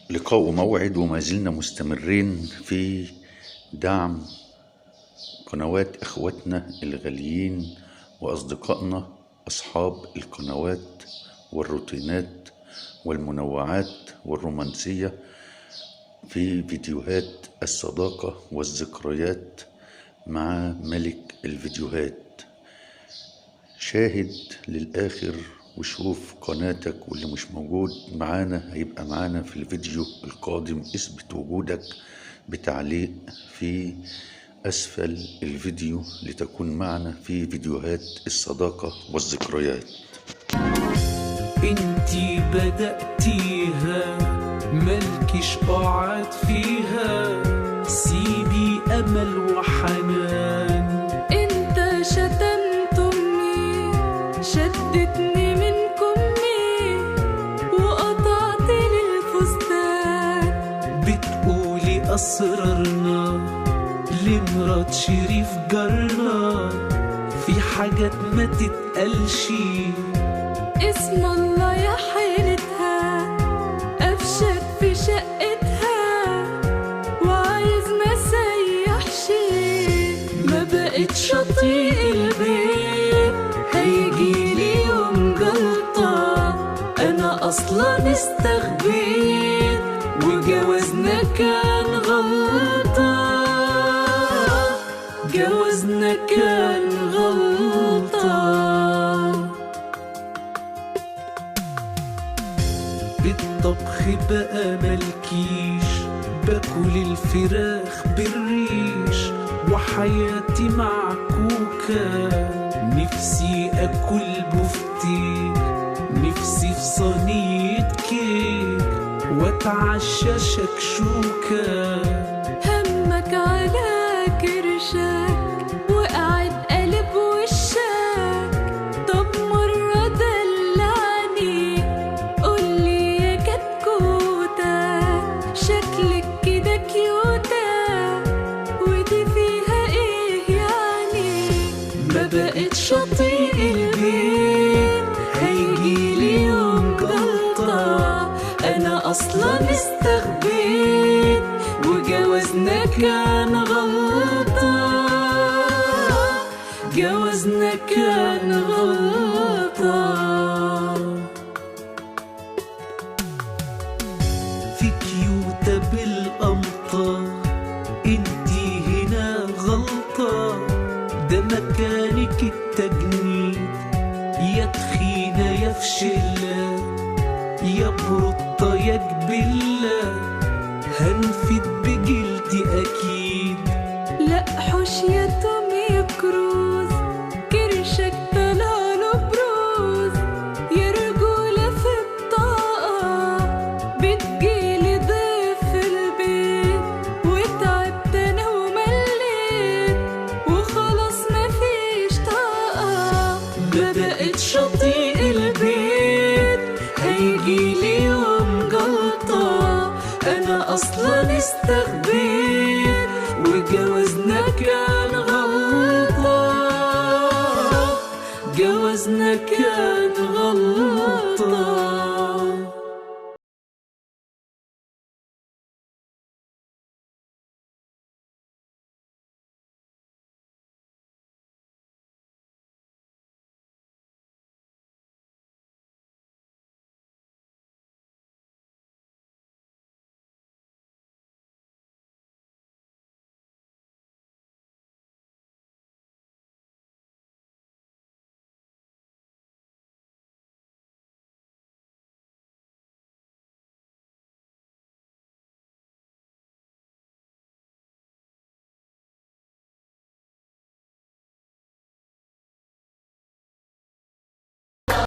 لقاء وموعد، وما زلنا مستمرين في دعم قنوات إخواتنا الغاليين وأصدقائنا أصحاب القنوات والروتينات والمنوعات والرومانسية في فيديوهات الصداقة والذكريات مع ملك الفيديوهات. شاهد للآخر وشوف قناتك، واللي مش موجود معانا هيبقى معانا في الفيديو القادم. اثبت وجودك بتعليق في أسفل الفيديو لتكون معنا في فيديوهات الصداقة والذكريات. انتي بدأتيها ملكش قعد فيها، سيبي أمل وحنان. انت شتمت امي، شدتني من كمي وقطعت لي الفستان. بتقولي أسرارنا لمرات شريف جارنا، في حاجات ما تتقالش. اسم الله يا حيلتها، قفشك في شقتها وعايز ما سيحش. ما بقتش اطيق البيت، هيجيلي يوم جلطة. انا اصلا استخبيت وجوازنا كان غلطة، جوازنا كان غلطة. بالطبخ بقى ملكيش، باكل الفراخ بالريش وحياتي معكوكة. نفسي اكل بفتيك، نفسي في صينية كيك واتعشى شكشوكة. همك على كرشك وقعد قلب وشك. طب مرة دلعني، قولي يا كتكوتة، شكلك كده كيوتة ودي فيها ايه يعني؟ ما بقتش اطيق البيت، هيجيلي يوم جلطة. انا اصلا استخبيت وجوازنا كان غلطة، جوازنا كان غلطة. في كيوتة بالقمطة، انتي هنا غلطة. ده مكانك التجنيد، يا تخينة يا فشلة، يا بروطة يا جبلة. هنفد بجلدي أكيد. لا حوش يا تومي كروز، كرشك طلاله بروز. يا رجولة في الطاقة، بتجيلي ضيف في البيت وتعبت انا ومليت وخلاص مفيش طاقة. ما بقتش اطيق البيت، هيجيلي يوم جلطة. انا اصلا استخبيت وجوازنا كان غلطة، جوازنا كان غلطة.